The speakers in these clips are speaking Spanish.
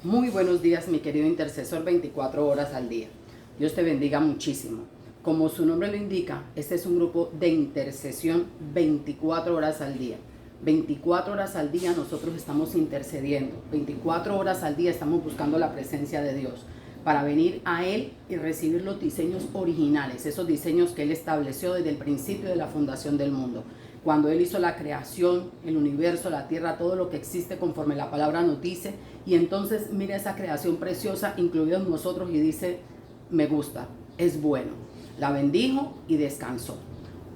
Muy buenos días, mi querido intercesor, 24 horas al día. Dios te bendiga muchísimo. Como su nombre lo indica, este es un grupo de intercesión 24 horas al día. 24 horas al día nosotros estamos intercediendo. 24 horas al día estamos buscando la presencia de Dios para venir a Él y recibir los diseños originales, esos diseños que Él estableció desde el principio de la fundación del mundo. Cuando Él hizo la creación, el universo, la tierra, todo lo que existe conforme la palabra nos dice. Y entonces mira esa creación preciosa, incluidos nosotros, y dice, me gusta, es bueno. La bendijo y descansó.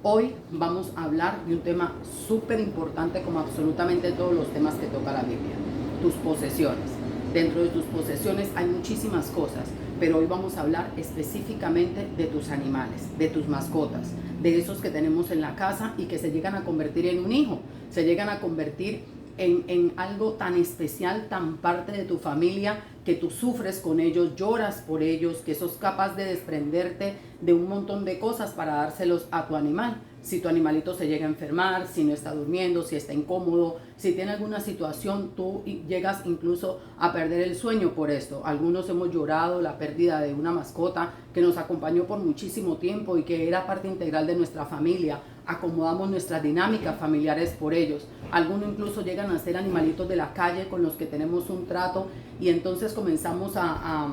Hoy vamos a hablar de un tema súper importante, como absolutamente todos los temas que toca la Biblia. Tus posesiones. Dentro de tus posesiones hay muchísimas cosas, pero hoy vamos a hablar específicamente de tus animales, de tus mascotas, de esos que tenemos en la casa y que se llegan a convertir en un hijo, se llegan a convertir en algo tan especial, tan parte de tu familia, que tú sufres con ellos, lloras por ellos, que sos capaz de desprenderte de un montón de cosas para dárselos a tu animal. Si tu animalito se llega a enfermar, si no está durmiendo, si está incómodo, si tiene alguna situación, tú llegas incluso a perder el sueño por esto. Algunos hemos llorado la pérdida de una mascota que nos acompañó por muchísimo tiempo y que era parte integral de nuestra familia. Acomodamos nuestras dinámicas familiares por ellos. Algunos incluso llegan a ser animalitos de la calle con los que tenemos un trato y entonces comenzamos a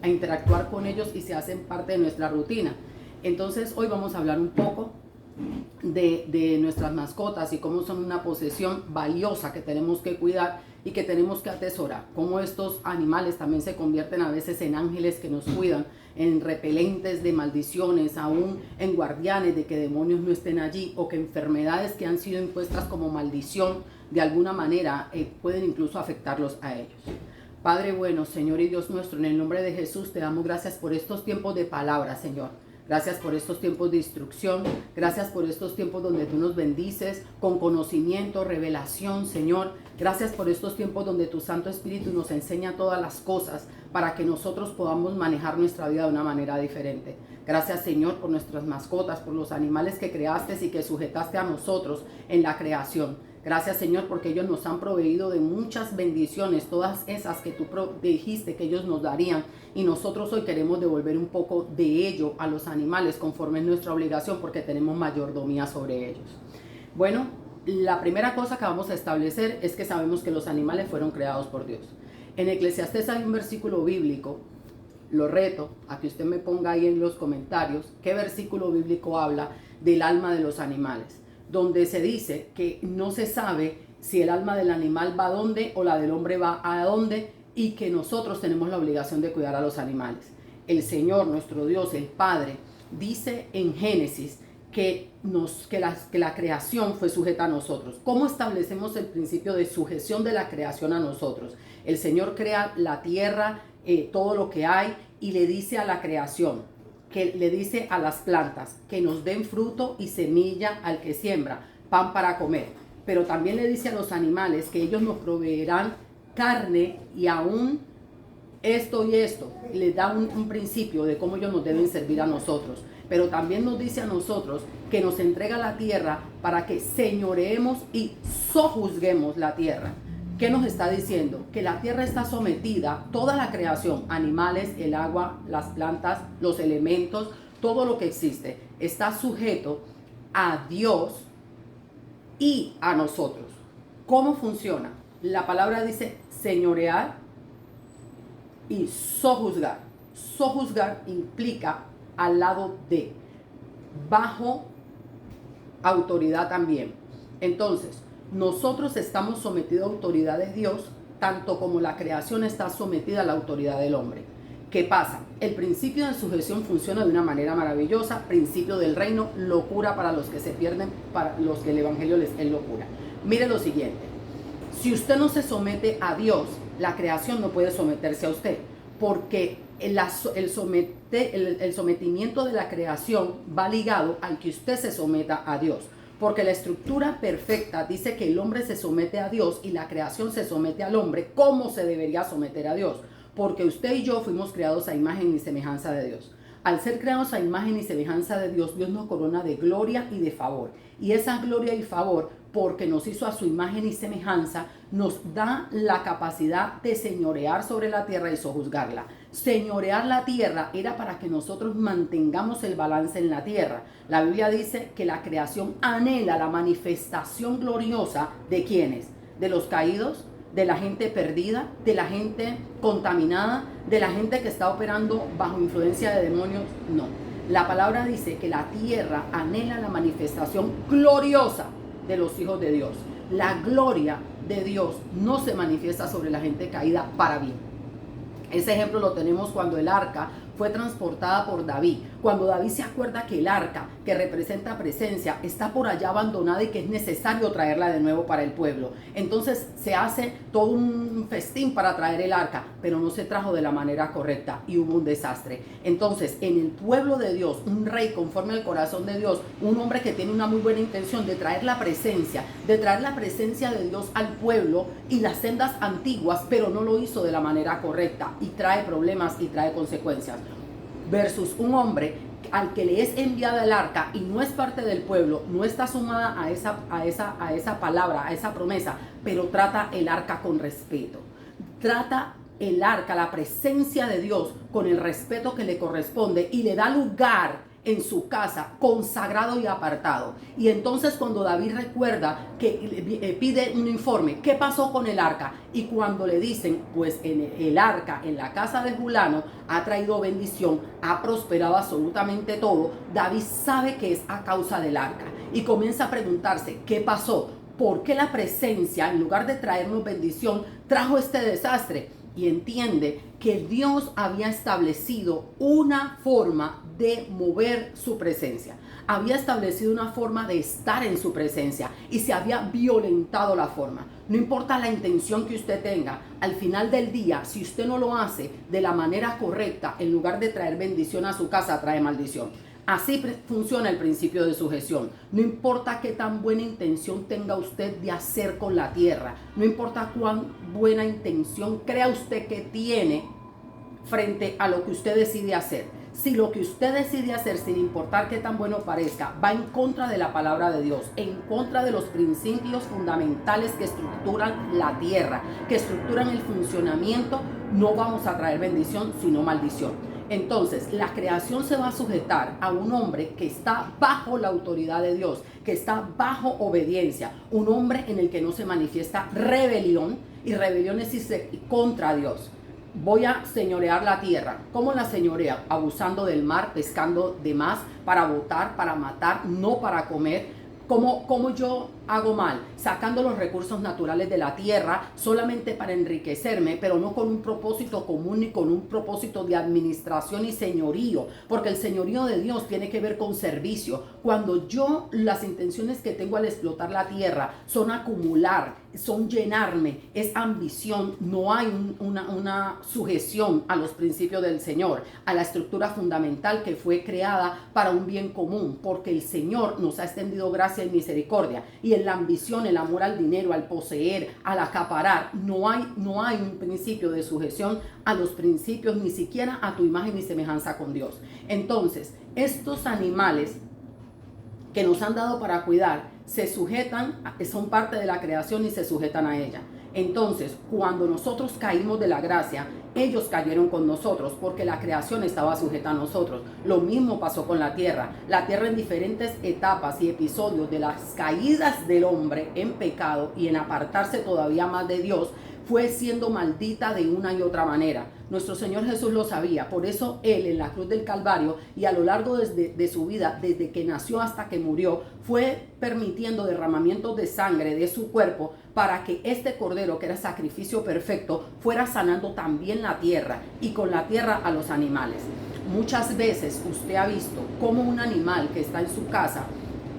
interactuar con ellos y se hacen parte de nuestra rutina. Entonces hoy vamos a hablar un poco de nuestras mascotas y cómo son una posesión valiosa que tenemos que cuidar y que tenemos que atesorar. Cómo estos animales también se convierten a veces en ángeles que nos cuidan, en repelentes de maldiciones, aún en guardianes de que demonios no estén allí o que enfermedades que han sido impuestas como maldición de alguna manera pueden incluso afectarlos a ellos. Padre bueno, Señor y Dios nuestro, en el nombre de Jesús te damos gracias por estos tiempos de palabra, Señor. Gracias por estos tiempos de instrucción, gracias por estos tiempos donde tú nos bendices con conocimiento, revelación, Señor. Gracias por estos tiempos donde tu Santo Espíritu nos enseña todas las cosas para que nosotros podamos manejar nuestra vida de una manera diferente. Gracias, Señor, por nuestras mascotas, por los animales que creaste y que sujetaste a nosotros en la creación. Gracias, Señor, porque ellos nos han proveído de muchas bendiciones, todas esas que tú dijiste que ellos nos darían. Y nosotros hoy queremos devolver un poco de ello a los animales conforme es nuestra obligación porque tenemos mayordomía sobre ellos. Bueno, la primera cosa que vamos a establecer es que sabemos que los animales fueron creados por Dios. En Eclesiastés hay un versículo bíblico, lo reto a que usted me ponga ahí en los comentarios qué versículo bíblico habla del alma de los animales, donde se dice que no se sabe si el alma del animal va a dónde o la del hombre va a dónde y que nosotros tenemos la obligación de cuidar a los animales. El Señor, nuestro Dios, el Padre, dice en Génesis que la creación fue sujeta a nosotros. ¿Cómo establecemos el principio de sujeción de la creación a nosotros? El Señor crea la tierra, todo lo que hay, y le dice a la creación, que le dice a las plantas que nos den fruto y semilla al que siembra, pan para comer. Pero también le dice a los animales que ellos nos proveerán carne y aún esto y esto. Y les da un principio de cómo ellos nos deben servir a nosotros. Pero también nos dice a nosotros que nos entrega la tierra para que señoreemos y sojuzguemos la tierra. ¿Qué nos está diciendo? Que la tierra está sometida, toda la creación, animales, el agua, las plantas, los elementos, todo lo que existe, está sujeto a Dios y a nosotros. ¿Cómo funciona? La palabra dice señorear y sojuzgar. Sojuzgar implica al lado de, bajo autoridad también. Entonces, nosotros estamos sometidos a autoridad de Dios, tanto como la creación está sometida a la autoridad del hombre. ¿Qué pasa? El principio de sujeción funciona de una manera maravillosa. Principio del reino, locura para los que se pierden, para los que el evangelio les es locura. Mire lo siguiente: si usted no se somete a Dios, la creación no puede someterse a usted, porque el sometimiento de la creación va ligado al que usted se someta a Dios. Porque la estructura perfecta dice que el hombre se somete a Dios y la creación se somete al hombre. ¿Cómo se debería someter a Dios? Porque usted y yo fuimos creados a imagen y semejanza de Dios. Al ser creados a imagen y semejanza de Dios, Dios nos corona de gloria y de favor. Y esa gloria y favor porque nos hizo a su imagen y semejanza, nos da la capacidad de señorear sobre la tierra y sojuzgarla. Señorear la tierra era para que nosotros mantengamos el balance en la tierra. La Biblia dice que la creación anhela la manifestación gloriosa de ¿quiénes? De los caídos, de la gente perdida, de la gente contaminada, de la gente que está operando bajo influencia de demonios. No. La palabra dice que la tierra anhela la manifestación gloriosa de los hijos de Dios. La gloria de Dios no se manifiesta sobre la gente caída para bien. Ese ejemplo lo tenemos cuando el arca fue transportada por David. Cuando David se acuerda que el arca, que representa presencia, está por allá abandonada y que es necesario traerla de nuevo para el pueblo. Entonces se hace todo un festín para traer el arca, pero no se trajo de la manera correcta y hubo un desastre. Entonces, en el pueblo de Dios, un rey conforme al corazón de Dios, un hombre que tiene una muy buena intención de traer la presencia de Dios al pueblo y las sendas antiguas, pero no lo hizo de la manera correcta y trae problemas y trae consecuencias. Versus un hombre al que le es enviada el arca y no es parte del pueblo, no está sumada a esa palabra, a esa promesa, pero trata el arca con respeto. Trata el arca, la presencia de Dios, con el respeto que le corresponde y le da lugar en su casa, consagrado y apartado. Y entonces cuando David recuerda que pide un informe, ¿qué pasó con el arca? Y cuando le dicen, pues el arca en la casa de fulano ha traído bendición, ha prosperado absolutamente todo, David sabe que es a causa del arca y comienza a preguntarse, ¿qué pasó? ¿Por qué la presencia, en lugar de traernos bendición, trajo este desastre? Y entiende que Dios había establecido una forma de mover su presencia. Había establecido una forma de estar en su presencia y se había violentado la forma. No importa la intención que usted tenga, al final del día, si usted no lo hace de la manera correcta, en lugar de traer bendición a su casa, trae maldición. Así funciona el principio de sujeción. No importa qué tan buena intención tenga usted de hacer con la tierra, no importa cuán buena intención crea usted que tiene frente a lo que usted decide hacer. Si lo que usted decide hacer, sin importar qué tan bueno parezca, va en contra de la palabra de Dios, en contra de los principios fundamentales que estructuran la tierra, que estructuran el funcionamiento, no vamos a traer bendición, sino maldición. Entonces, la creación se va a sujetar a un hombre que está bajo la autoridad de Dios, que está bajo obediencia, un hombre en el que no se manifiesta rebelión, y rebelión es irse contra Dios. Voy a señorear la tierra. ¿Cómo la señorea? Abusando del mar, pescando de más para botar, para matar, no para comer. ¿Cómo yo hago mal? Sacando los recursos naturales de la tierra solamente para enriquecerme, pero no con un propósito común ni con un propósito de administración y señorío, porque el señorío de Dios tiene que ver con servicio. Cuando yo, las intenciones que tengo al explotar la tierra son acumular, son llenarme, es ambición, no hay una sujeción a los principios del Señor, a la estructura fundamental que fue creada para un bien común, porque el Señor nos ha extendido gracia y misericordia, y en la ambición, el amor al dinero, al poseer, al acaparar, no hay un principio de sujeción a los principios, ni siquiera a tu imagen y semejanza con Dios. Entonces, estos animales que nos han dado para cuidar, se sujetan, son parte de la creación y se sujetan a ella. Entonces, cuando nosotros caímos de la gracia, ellos cayeron con nosotros porque la creación estaba sujeta a nosotros. Lo mismo pasó con la tierra. La tierra en diferentes etapas y episodios de las caídas del hombre en pecado y en apartarse todavía más de Dios, fue siendo maldita de una y otra manera. Nuestro Señor Jesús lo sabía, por eso Él en la cruz del Calvario y a lo largo de su vida, desde que nació hasta que murió, fue permitiendo derramamientos de sangre de su cuerpo para que este cordero, que era sacrificio perfecto, fuera sanando también la tierra y con la tierra a los animales. Muchas veces usted ha visto cómo un animal que está en su casa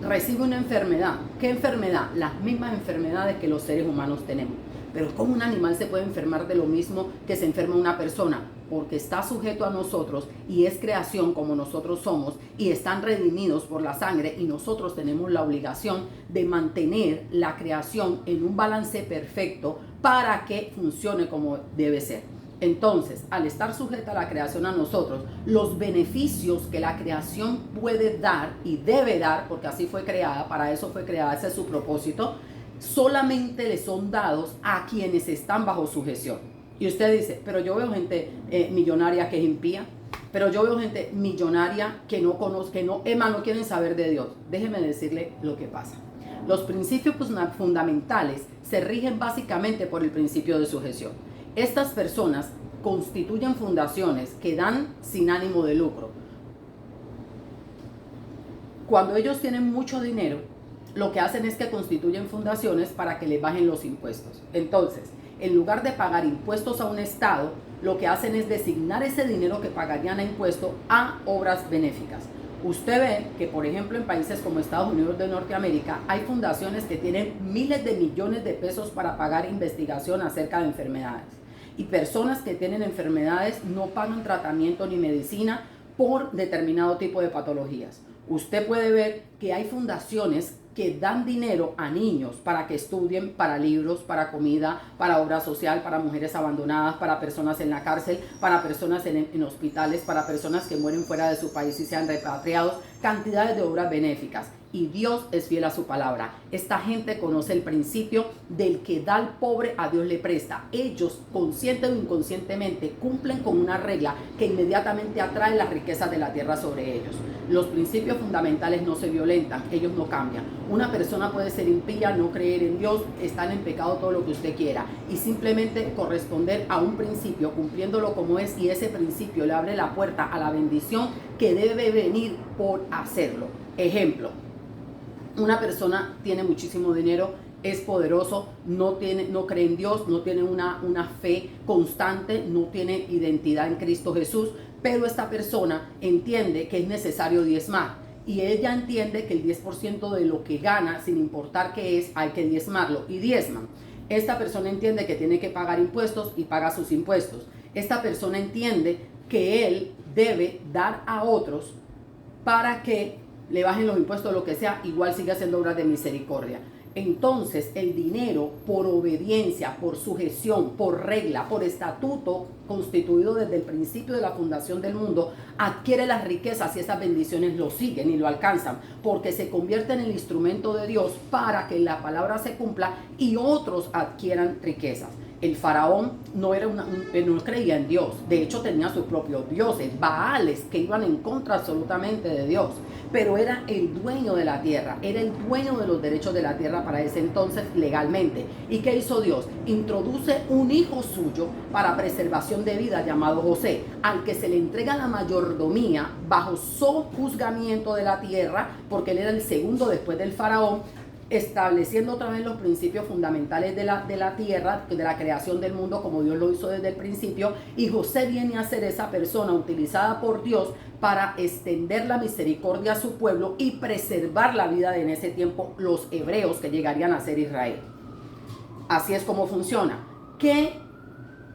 recibe una enfermedad. ¿Qué enfermedad? Las mismas enfermedades que los seres humanos tenemos. Pero ¿cómo un animal se puede enfermar de lo mismo que se enferma una persona? Porque está sujeto a nosotros y es creación como nosotros somos y están redimidos por la sangre, y nosotros tenemos la obligación de mantener la creación en un balance perfecto para que funcione como debe ser. Entonces, al estar sujeta a la creación a nosotros, los beneficios que la creación puede dar y debe dar, porque así fue creada, para eso fue creada, ese es su propósito, solamente le son dados a quienes están bajo sujeción. Y usted dice, pero yo veo gente millonaria que es impía, pero yo veo gente millonaria que no conoce, que no quieren saber de Dios. Déjeme decirle lo que pasa. Los principios fundamentales se rigen básicamente por el principio de sujeción. Estas personas constituyen fundaciones que dan sin ánimo de lucro. Cuando ellos tienen mucho dinero, lo que hacen es que constituyen fundaciones para que les bajen los impuestos. Entonces, en lugar de pagar impuestos a un estado, lo que hacen es designar ese dinero que pagarían a impuesto a obras benéficas. Usted ve que, por ejemplo, en países como Estados Unidos de Norteamérica, hay fundaciones que tienen miles de millones de pesos para pagar investigación acerca de enfermedades. Y personas que tienen enfermedades no pagan tratamiento ni medicina por determinado tipo de patologías. Usted puede ver que hay fundaciones que dan dinero a niños para que estudien, para libros, para comida, para obra social, para mujeres abandonadas, para personas en la cárcel, para personas en hospitales, para personas que mueren fuera de su país y sean repatriados, cantidades de obras benéficas. Y Dios es fiel a su palabra. Esta gente conoce el principio del que da al pobre, a Dios le presta. Ellos, consciente o inconscientemente, cumplen con una regla que inmediatamente atrae las riquezas de la tierra sobre ellos. Los principios fundamentales no se violentan, ellos no cambian. Una persona puede ser impía, no creer en Dios, estar en pecado, todo lo que usted quiera, y simplemente corresponder a un principio, cumpliéndolo como es, y ese principio le abre la puerta a la bendición que debe venir por hacerlo. Ejemplo: una persona tiene muchísimo dinero, es poderoso, no cree en Dios, no tiene una fe constante, no tiene identidad en Cristo Jesús, pero esta persona entiende que es necesario diezmar. Y ella entiende que el 10% de lo que gana, sin importar qué es, hay que diezmarlo, y diezman. Esta persona entiende que tiene que pagar impuestos y paga sus impuestos. Esta persona entiende que él debe dar a otros para que le bajen los impuestos, lo que sea, igual sigue haciendo obras de misericordia. Entonces, el dinero, por obediencia, por sujeción, por regla, por estatuto constituido desde el principio de la fundación del mundo, adquiere las riquezas y esas bendiciones lo siguen y lo alcanzan, porque se convierte en el instrumento de Dios para que la palabra se cumpla y otros adquieran riquezas. El faraón no creía en Dios, de hecho tenía sus propios dioses, Baales, que iban en contra absolutamente de Dios, pero era el dueño de la tierra, era el dueño de los derechos de la tierra para ese entonces legalmente. ¿Y qué hizo Dios? Introduce un hijo suyo para preservación de vida llamado José, al que se le entrega la mayordomía bajo sojuzgamiento de la tierra, porque él era el segundo después del faraón, estableciendo otra vez los principios fundamentales de la tierra, de la creación del mundo como Dios lo hizo desde el principio. Y José viene a ser esa persona utilizada por Dios para extender la misericordia a su pueblo y preservar la vida de en ese tiempo los hebreos que llegarían a ser Israel. Así es como funciona. ¿Qué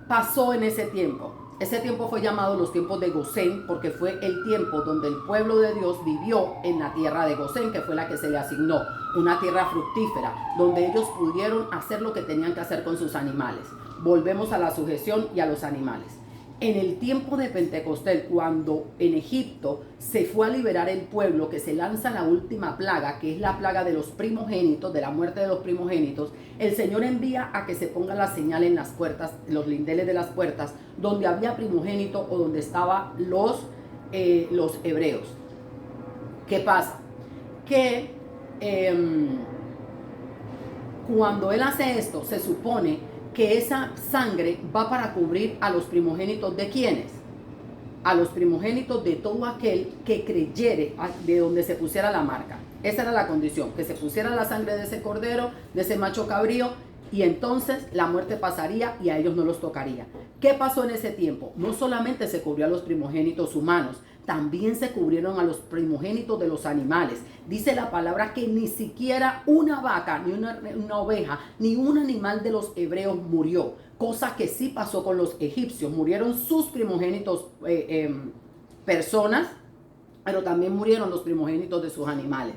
pasó en ese tiempo? Ese tiempo fue llamado los tiempos de Gosén, porque fue el tiempo donde el pueblo de Dios vivió en la tierra de Gosén, que fue la que se le asignó, una tierra fructífera, donde ellos pudieron hacer lo que tenían que hacer con sus animales. Volvemos a la sujeción y a los animales. En el tiempo de Pentecostés, cuando en Egipto se fue a liberar el pueblo, que se lanza la última plaga, que es la plaga de los primogénitos, de la muerte de los primogénitos, el Señor envía a que se ponga la señal en las puertas, los lindeles de las puertas, donde había primogénito o donde estaban los hebreos. ¿Qué pasa? Que cuando Él hace esto, se supone que esa sangre va para cubrir a los primogénitos de ¿quiénes? A los primogénitos de todo aquel que creyere, de donde se pusiera la marca. Esa era la condición, que se pusiera la sangre de ese cordero, de ese macho cabrío, y entonces la muerte pasaría y a ellos no los tocaría. ¿Qué pasó en ese tiempo? No solamente se cubrió a los primogénitos humanos, también se cubrieron a los primogénitos de los animales. Dice la palabra que ni siquiera una vaca, ni una oveja, ni un animal de los hebreos murió. Cosa que sí pasó con los egipcios. Murieron sus primogénitos personas, pero también murieron los primogénitos de sus animales.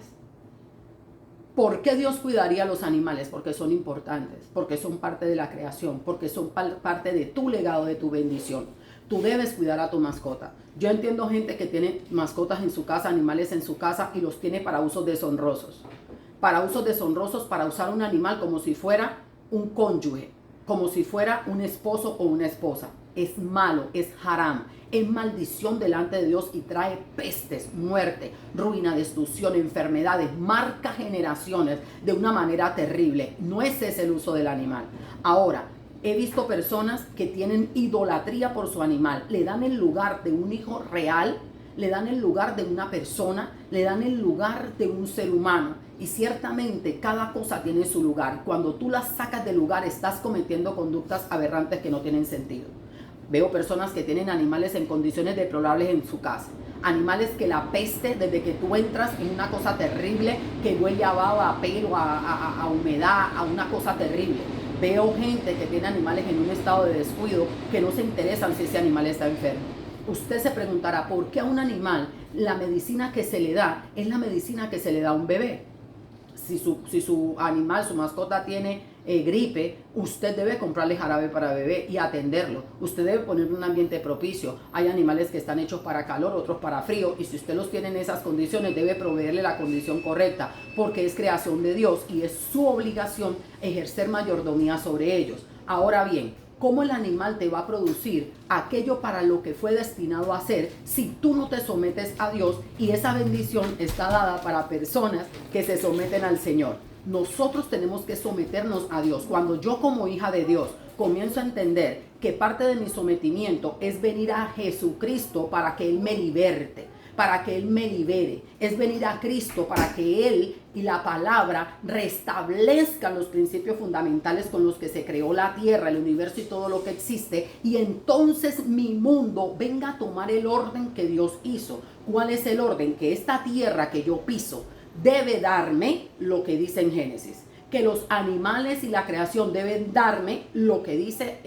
¿Por qué Dios cuidaría a los animales? Porque son importantes, porque son parte de la creación, porque son parte de tu legado, de tu bendición. Tú debes cuidar a tu mascota. Yo entiendo gente que tiene mascotas en su casa, animales en su casa y los tiene para usos deshonrosos. Para usos deshonrosos, para usar un animal como si fuera un cónyuge, como si fuera un esposo o una esposa. Es malo, es haram, es maldición delante de Dios y trae pestes, muerte, ruina, destrucción, enfermedades, marca generaciones de una manera terrible. No ese es el uso del animal. Ahora, he visto personas que tienen idolatría por su animal, le dan el lugar de un hijo real, le dan el lugar de una persona, le dan el lugar de un ser humano. Y ciertamente cada cosa tiene su lugar. Cuando tú las sacas del lugar, estás cometiendo conductas aberrantes que no tienen sentido. Veo personas que tienen animales en condiciones deplorables en su casa. Animales que la peste desde que tú entras en una cosa terrible, que huele a baba, a pelo, a humedad, a una cosa terrible. Veo gente que tiene animales en un estado de descuido que no se interesan si ese animal está enfermo. Usted se preguntará, ¿por qué a un animal la medicina que se le da es la medicina que se le da a un bebé? Si su animal, su mascota tiene gripe, usted debe comprarle jarabe para bebé y atenderlo. Usted debe ponerle un ambiente propicio. Hay animales que están hechos para calor, otros para frío, y si usted los tiene en esas condiciones, debe proveerle la condición correcta, porque es creación de Dios y es su obligación ejercer mayordomía sobre ellos. Ahora bien, ¿cómo el animal te va a producir aquello para lo que fue destinado a hacer si tú no te sometes a Dios? Y esa bendición está dada para personas que se someten al Señor. Nosotros tenemos que someternos a Dios. Cuando yo como hija de Dios comienzo a entender que parte de mi sometimiento es venir a Jesucristo para que Él me liberte, para que Él me libere, es venir a Cristo para que Él y la palabra restablezcan los principios fundamentales con los que se creó la tierra, el universo y todo lo que existe, y entonces mi mundo venga a tomar el orden que Dios hizo. ¿Cuál es el orden? Que esta tierra que yo piso debe darme lo que dice en Génesis, que los animales y la creación deben darme lo que dice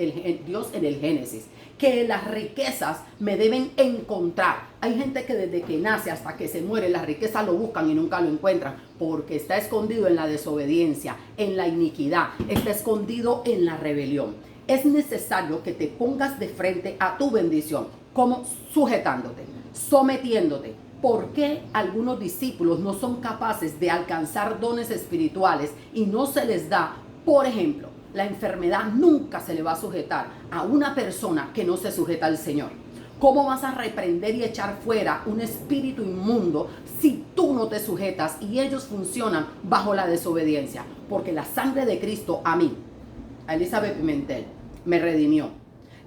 Dios en el Génesis, que las riquezas me deben encontrar. Hay gente que desde que nace hasta que se muere, las riquezas lo buscan y nunca lo encuentran, porque está escondido en la desobediencia, en la iniquidad, está escondido en la rebelión. Es necesario que te pongas de frente a tu bendición, como sujetándote, sometiéndote. ¿Por qué algunos discípulos no son capaces de alcanzar dones espirituales y no se les da? Por ejemplo, la enfermedad nunca se le va a sujetar a una persona que no se sujeta al Señor. ¿Cómo vas a reprender y echar fuera un espíritu inmundo si tú no te sujetas y ellos funcionan bajo la desobediencia? Porque la sangre de Cristo a mí, a Elizabeth Pimentel, me redimió.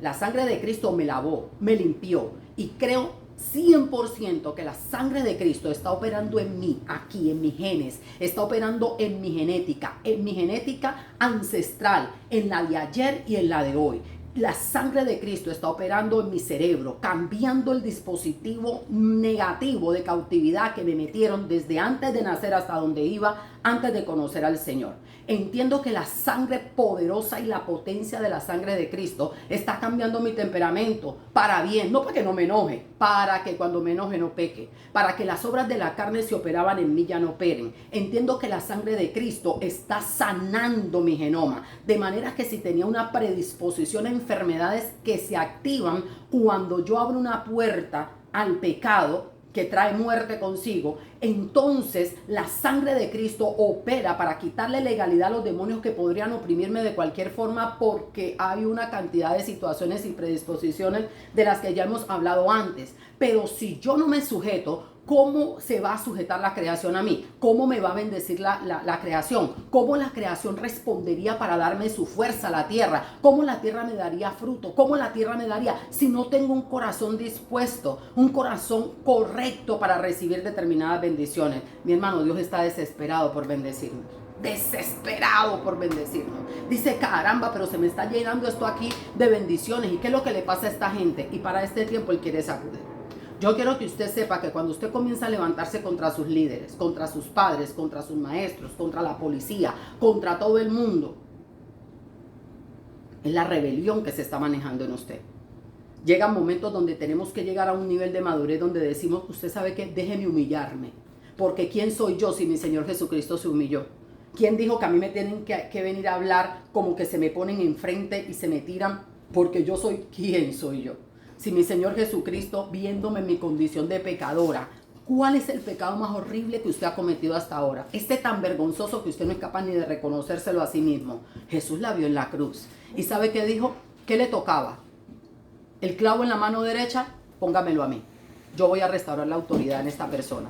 La sangre de Cristo me lavó, me limpió y creo 100% que la sangre de Cristo está operando en mí, aquí en mis genes, está operando en mi genética ancestral, en la de ayer y en la de hoy. La sangre de Cristo está operando en mi cerebro, cambiando el dispositivo negativo de cautividad que me metieron desde antes de nacer hasta donde iba, antes de conocer al Señor. Entiendo que la sangre poderosa y la potencia de la sangre de Cristo está cambiando mi temperamento para bien, no para que no me enoje, para que cuando me enoje no peque, para que las obras de la carne se operaban en mí ya no operen. Entiendo que la sangre de Cristo está sanando mi genoma, de manera que si tenía una predisposición a enfermedades que se activan cuando yo abro una puerta al pecado, que trae muerte consigo, entonces la sangre de Cristo opera para quitarle legalidad a los demonios que podrían oprimirme de cualquier forma, porque hay una cantidad de situaciones y predisposiciones de las que ya hemos hablado antes. Pero si yo no me sujeto, ¿cómo se va a sujetar la creación a mí? ¿Cómo me va a bendecir la creación? ¿Cómo la creación respondería para darme su fuerza a la tierra? ¿Cómo la tierra me daría fruto? ¿Cómo la tierra me daría si no tengo un corazón dispuesto, un corazón correcto para recibir determinadas bendiciones? Mi hermano, Dios está desesperado por bendecirnos. Desesperado por bendecirnos. Dice, caramba, pero se me está llenando esto aquí de bendiciones. ¿Y qué es lo que le pasa a esta gente? Y para este tiempo Él quiere sacudir. Yo quiero que usted sepa que cuando usted comienza a levantarse contra sus líderes, contra sus padres, contra sus maestros, contra la policía, contra todo el mundo, es la rebelión que se está manejando en usted. Llegan momentos donde tenemos que llegar a un nivel de madurez donde decimos, usted sabe que déjeme humillarme, Porque ¿quién soy yo si mi Señor Jesucristo se humilló? ¿Quién dijo que a mí me tienen que venir a hablar como que se me ponen enfrente y se me tiran? Porque yo soy, ¿quién soy yo? Si mi Señor Jesucristo, viéndome en mi condición de pecadora, ¿cuál es el pecado más horrible que usted ha cometido hasta ahora? Este tan vergonzoso que usted no es capaz ni de reconocérselo a sí mismo. Jesús la vio en la cruz. ¿Y sabe qué dijo? ¿Qué le tocaba? El clavo en la mano derecha, póngamelo a mí. Yo voy a restaurar la autoridad en esta persona.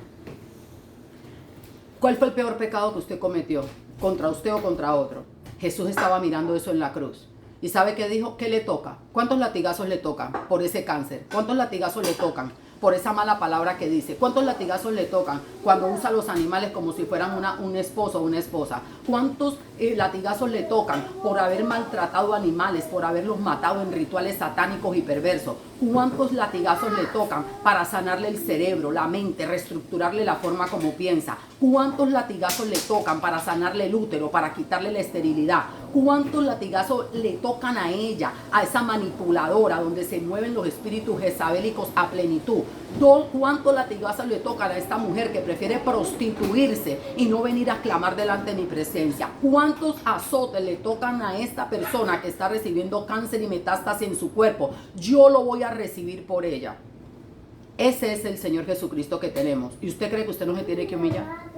¿Cuál fue el peor pecado que usted cometió? ¿Contra usted o contra otro? Jesús estaba mirando eso en la cruz. ¿Y sabe qué dijo? ¿Qué le toca? ¿Cuántos latigazos le tocan por ese cáncer? ¿Cuántos latigazos le tocan por esa mala palabra que dice? ¿Cuántos latigazos le tocan cuando usa a los animales como si fueran un esposo o una esposa? ¿Cuántos latigazos le tocan por haber maltratado animales, por haberlos matado en rituales satánicos y perversos? ¿Cuántos latigazos le tocan para sanarle el cerebro, la mente, reestructurarle la forma como piensa? ¿Cuántos latigazos le tocan para sanarle el útero, para quitarle la esterilidad? ¿Cuántos latigazos le tocan a ella, a esa manipuladora donde se mueven los espíritus jezabélicos a plenitud? ¿Cuántos latigazos le tocan a esta mujer que prefiere prostituirse y no venir a clamar delante de mi presencia? ¿Cuántos azotes le tocan a esta persona que está recibiendo cáncer y metástasis en su cuerpo? Yo lo voy a recibir por ella. Ese es el Señor Jesucristo que tenemos. ¿Y usted cree que usted no se tiene que humillar?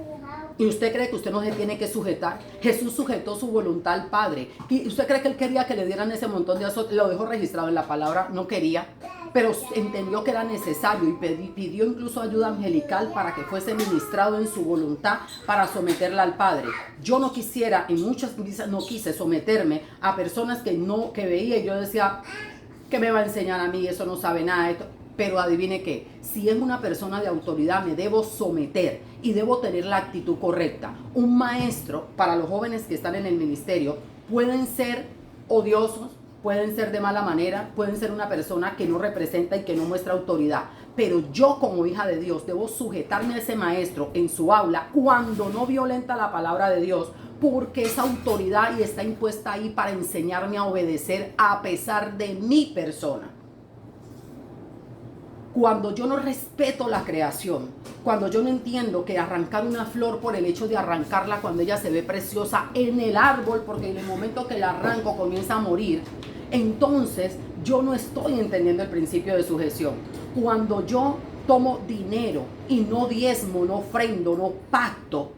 ¿Y usted cree que usted no se tiene que sujetar? Jesús sujetó su voluntad al Padre. ¿Y usted cree que él quería que le dieran ese montón de azotes? Lo dejó registrado en la palabra, no quería, pero entendió que era necesario y pidió incluso ayuda angelical para que fuese ministrado en su voluntad para someterla al Padre. Yo no quisiera, en muchas veces no quise someterme a personas que veía y yo decía, ¿qué me va a enseñar a mí? Eso no sabe nada. Esto. Pero adivine qué, si es una persona de autoridad me debo someter y debo tener la actitud correcta. Un maestro, para los jóvenes que están en el ministerio, pueden ser odiosos, pueden ser de mala manera, pueden ser una persona que no representa y que no muestra autoridad. Pero yo como hija de Dios debo sujetarme a ese maestro en su aula cuando no violenta la palabra de Dios, porque esa autoridad y está impuesta ahí para enseñarme a obedecer a pesar de mi persona. Cuando yo no respeto la creación, cuando yo no entiendo que arrancar una flor por el hecho de arrancarla cuando ella se ve preciosa en el árbol, porque en el momento que la arranco comienza a morir, entonces yo no estoy entendiendo el principio de sujeción. Cuando yo tomo dinero y no diezmo, no ofrendo, no pacto,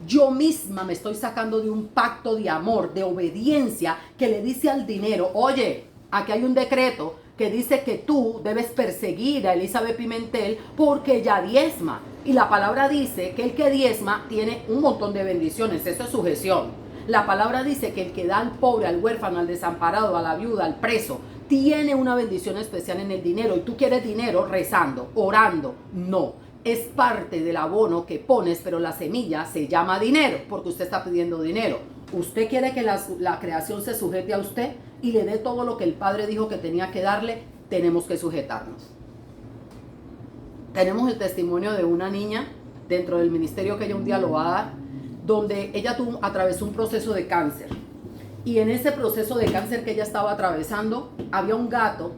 yo misma me estoy sacando de un pacto de amor, de obediencia, que le dice al dinero, oye, aquí hay un decreto que dice que tú debes perseguir a Elizabeth Pimentel porque ella diezma. Y la palabra dice que el que diezma tiene un montón de bendiciones. Eso es sujeción. La palabra dice que el que da al pobre, al huérfano, al desamparado, a la viuda, al preso, tiene una bendición especial en el dinero. Y tú quieres dinero rezando, orando. No. Es parte del abono que pones, pero la semilla se llama dinero porque usted está pidiendo dinero. Usted quiere que la creación se sujete a usted y le dé todo lo que el Padre dijo que tenía que darle. Tenemos que sujetarnos. Tenemos el testimonio de una niña dentro del ministerio que ella un día lo va a dar, donde ella atravesó un proceso de cáncer. Y en ese proceso de cáncer que ella estaba atravesando, había un gato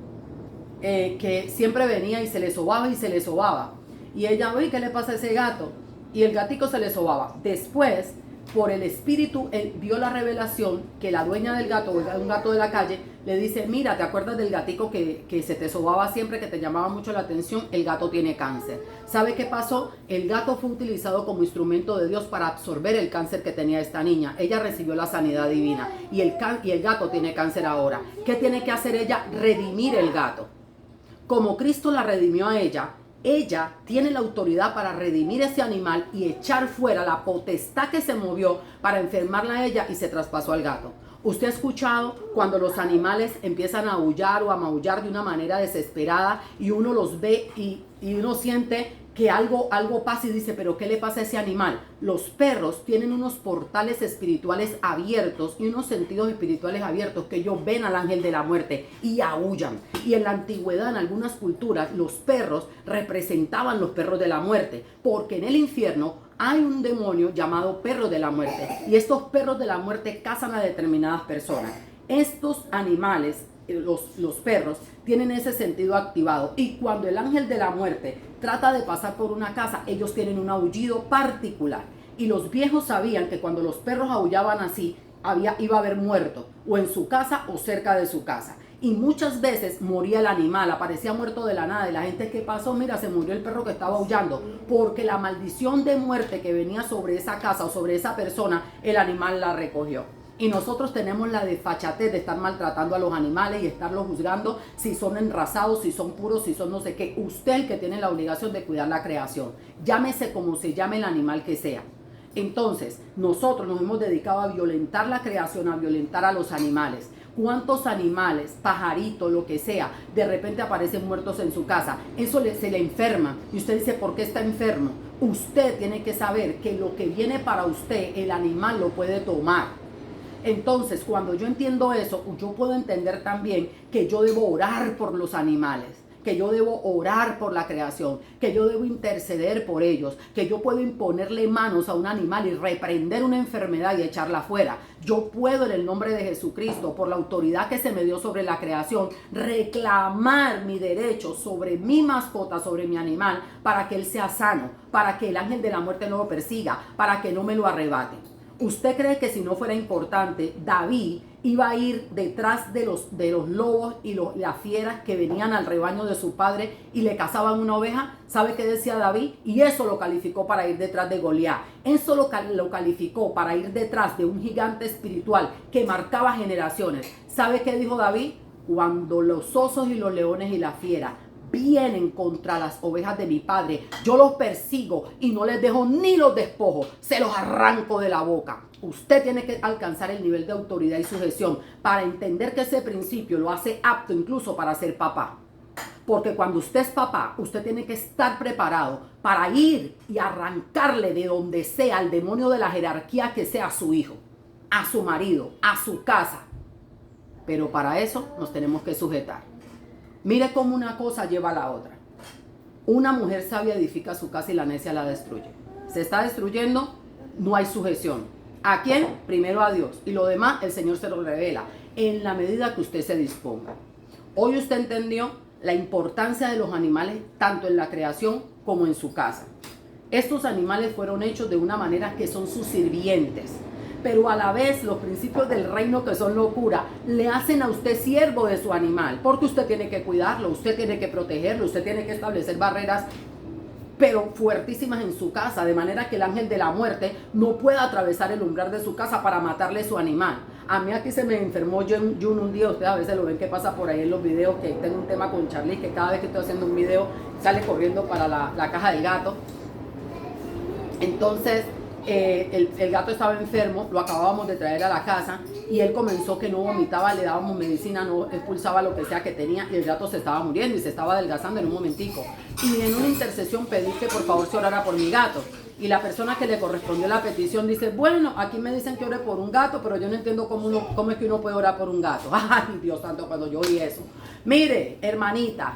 que siempre venía y se le sobaba y se le sobaba. Y ella, oye, ¿qué le pasa a ese gato? Y el gatico se le sobaba. Después, por el espíritu, él vio la revelación que la dueña del gato, un gato de la calle, le dice, mira, ¿te acuerdas del gatico que se te sobaba siempre, que te llamaba mucho la atención? El gato tiene cáncer. ¿Sabe qué pasó? El gato fue utilizado como instrumento de Dios para absorber el cáncer que tenía esta niña. Ella recibió la sanidad divina y el gato tiene cáncer ahora. ¿Qué tiene que hacer ella? Redimir el gato. Como Cristo la redimió a ella tiene la autoridad para redimir ese animal y echar fuera la potestad que se movió para enfermarla a ella y se traspasó al gato. ¿Usted ha escuchado cuando los animales empiezan a aullar o a maullar de una manera desesperada y uno los ve y uno siente que algo pasa y dice, pero ¿qué le pasa a ese animal? Los perros tienen unos portales espirituales abiertos y unos sentidos espirituales abiertos que ellos ven al ángel de la muerte y aullan. Y en la antigüedad, en algunas culturas, los perros representaban los perros de la muerte, porque en el infierno hay un demonio llamado perro de la muerte y estos perros de la muerte cazan a determinadas personas. Estos animales los perros tienen ese sentido activado, y cuando el ángel de la muerte trata de pasar por una casa, ellos tienen un aullido particular, y los viejos sabían que cuando los perros aullaban así, iba a haber muerto, o en su casa o cerca de su casa. Y muchas veces moría el animal, aparecía muerto de la nada, y la gente, ¿qué pasó? Mira, se murió el perro que estaba aullando, porque la maldición de muerte que venía sobre esa casa o sobre esa persona, el animal la recogió. Y nosotros tenemos la desfachatez de estar maltratando a los animales y estarlos juzgando si son enrasados, si son puros, si son no sé qué. Usted es el que tiene la obligación de cuidar la creación, llámese como se llame el animal que sea. Entonces, nosotros nos hemos dedicado a violentar la creación, a violentar a los animales. ¿Cuántos animales, pajaritos, lo que sea, de repente aparecen muertos en su casa? Eso se le enferma. Y usted dice, ¿por qué está enfermo? Usted tiene que saber que lo que viene para usted, el animal lo puede tomar. Entonces, cuando yo entiendo eso, yo puedo entender también que yo debo orar por los animales, que yo debo orar por la creación, que yo debo interceder por ellos, que yo puedo imponerle manos a un animal y reprender una enfermedad y echarla fuera. Yo puedo, en el nombre de Jesucristo, por la autoridad que se me dio sobre la creación, reclamar mi derecho sobre mi mascota, sobre mi animal, para que él sea sano, para que el ángel de la muerte no lo persiga, para que no me lo arrebate. ¿Usted cree que si no fuera importante, David iba a ir detrás de los lobos y las fieras que venían al rebaño de su padre y le cazaban una oveja? ¿Sabe qué decía David? Y eso lo calificó para ir detrás de Goliat. Eso lo calificó para ir detrás de un gigante espiritual que marcaba generaciones. ¿Sabe qué dijo David? Cuando los osos y los leones y la fiera vienen contra las ovejas de mi padre, yo los persigo y no les dejo ni los despojo, se los arranco de la boca. Usted tiene que alcanzar el nivel de autoridad y sujeción para entender que ese principio lo hace apto incluso para ser papá. Porque cuando usted es papá, usted tiene que estar preparado para ir y arrancarle de donde sea al demonio de la jerarquía que sea a su hijo, a su marido, a su casa. Pero para eso nos tenemos que sujetar. Mire cómo una cosa lleva a la otra. Una mujer sabia edifica su casa y la necia la destruye. Se está destruyendo, no hay sujeción. ¿A quién? Primero a Dios. Y lo demás, el Señor se lo revela en la medida que usted se disponga. Hoy usted entendió la importancia de los animales, tanto en la creación como en su casa. Estos animales fueron hechos de una manera que son sus sirvientes. Pero a la vez los principios del reino, que son locura, le hacen a usted siervo de su animal, porque usted tiene que cuidarlo, usted tiene que protegerlo, usted tiene que establecer barreras pero fuertísimas en su casa, de manera que el ángel de la muerte no pueda atravesar el umbral de su casa para matarle su animal. A mí aquí se me enfermó Jun un día, ustedes a veces lo ven que pasa por ahí en los videos, que tengo un tema con Charlie, que cada vez que estoy haciendo un video sale corriendo para la caja del gato. Entonces el gato estaba enfermo, lo acabábamos de traer a la casa y él comenzó que no vomitaba, le dábamos medicina, no expulsaba lo que sea que tenía y el gato se estaba muriendo y se estaba adelgazando en un momentico. Y en una intercesión pedí que por favor se orara por mi gato. Y la persona que le correspondió la petición dice, bueno, aquí me dicen que ore por un gato, pero yo no entiendo cómo es que uno puede orar por un gato. Ay, Dios santo, cuando yo oí eso. Mire, hermanita,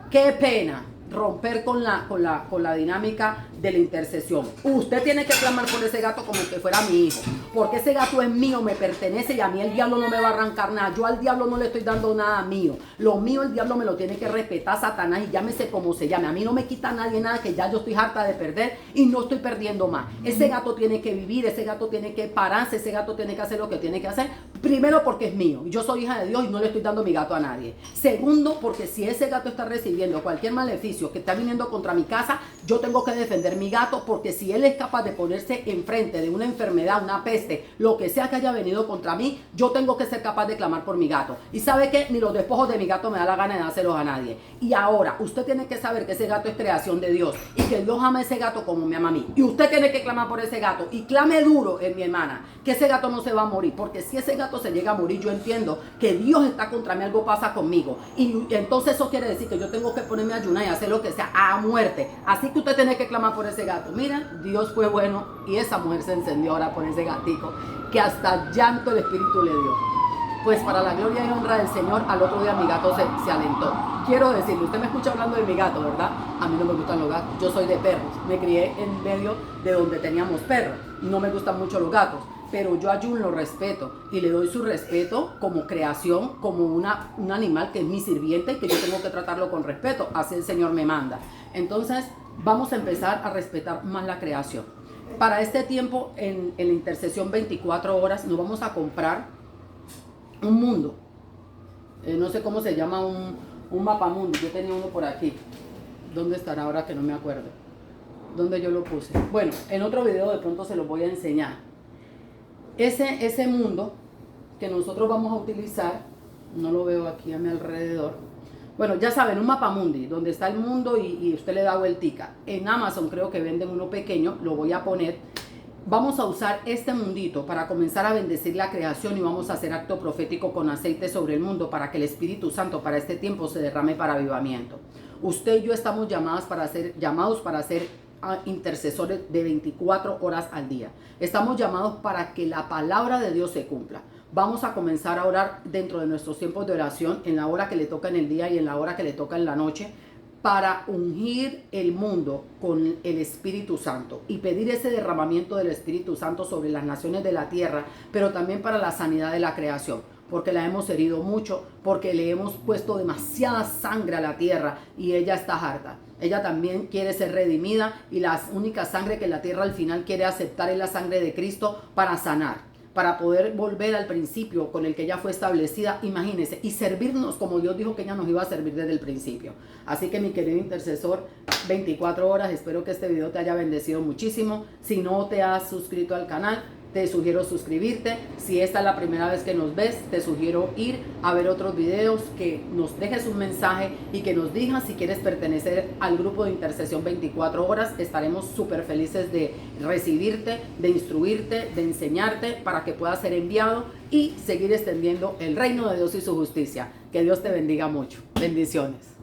qué pena romper con la dinámica de la intercesión. Usted tiene que clamar por ese gato como que fuera mi hijo, porque ese gato es mío, me pertenece y a mí el diablo no me va a arrancar nada. Yo al diablo no le estoy dando nada mío. Lo mío el diablo me lo tiene que respetar, Satanás, y llámese como se llame. A mí no me quita nadie nada, que ya yo estoy harta de perder y no estoy perdiendo más. Ese gato tiene que vivir, ese gato tiene que pararse, ese gato tiene que hacer lo que tiene que hacer. Primero, porque es mío. Yo soy hija de Dios y no le estoy dando mi gato a nadie. Segundo, porque si ese gato está recibiendo cualquier maleficio que está viniendo contra mi casa, yo tengo que defender mi gato, porque si él es capaz de ponerse enfrente de una enfermedad, una peste, lo que sea que haya venido contra mí, yo tengo que ser capaz de clamar por mi gato. Y sabe que ni los despojos de mi gato me da la gana de dárselos a nadie. Y ahora, usted tiene que saber que ese gato es creación de Dios y que Dios ama a ese gato como me ama a mí. Y usted tiene que clamar por ese gato y clame duro, mi hermana, que ese gato no se va a morir, porque si ese gato se llega a morir, yo entiendo que Dios está contra mí, algo pasa conmigo. Y entonces eso quiere decir que yo tengo que ponerme a ayunar y hacer lo que sea a muerte. Así que usted tiene que clamar por ese gato. Mira, Dios fue bueno y esa mujer se encendió ahora por ese gatico, que hasta llanto el Espíritu le dio. Pues para la gloria y honra del Señor, al otro día mi gato se alentó. Quiero decirle, usted me escucha hablando de mi gato, ¿verdad? A mí no me gustan los gatos, yo soy de perros. Me crié en medio de donde teníamos perros. No me gustan mucho los gatos. pero yo a Jun lo respeto y le doy su respeto como creación, como un animal que es mi sirviente y que yo tengo que tratarlo con respeto. Así el Señor me manda. Entonces vamos a empezar a respetar más la creación. Para este tiempo, en la intercesión 24 horas, nos vamos a comprar un mundo. No sé cómo se llama, un mapamundo. Yo tenía uno por aquí. ¿Dónde estará ahora que no me acuerdo? ¿Dónde yo lo puse? Bueno, en otro video de pronto se los voy a enseñar. Ese mundo que nosotros vamos a utilizar, no lo veo aquí a mi alrededor. Bueno, ya saben, un mapamundi, donde está el mundo y usted le da vueltica. En Amazon creo que venden uno pequeño, lo voy a poner. Vamos a usar este mundito para comenzar a bendecir la creación y vamos a hacer acto profético con aceite sobre el mundo para que el Espíritu Santo para este tiempo se derrame para avivamiento. Usted y yo estamos llamados para ser intercesores de 24 horas al día. Estamos llamados para que la palabra de Dios se cumpla. Vamos a comenzar a orar dentro de nuestros tiempos de oración, en la hora que le toca en el día y en la hora que le toca en la noche, para ungir el mundo con el Espíritu Santo y pedir ese derramamiento del Espíritu Santo sobre las naciones de la tierra, pero también para la sanidad de la creación, porque la hemos herido mucho, porque le hemos puesto demasiada sangre a la tierra y ella está harta. Ella también quiere ser redimida y la única sangre que la tierra al final quiere aceptar es la sangre de Cristo para sanar, para poder volver al principio con el que ella fue establecida, imagínense, y servirnos como Dios dijo que ella nos iba a servir desde el principio. Así que mi querido intercesor, 24 horas, espero que este video te haya bendecido muchísimo. Si no te has suscrito al canal, te sugiero suscribirte. Si esta es la primera vez que nos ves, te sugiero ir a ver otros videos, que nos dejes un mensaje y que nos digas si quieres pertenecer al grupo de intercesión 24 horas. Estaremos súper felices de recibirte, de instruirte, de enseñarte para que puedas ser enviado y seguir extendiendo el reino de Dios y su justicia. Que Dios te bendiga mucho. Bendiciones.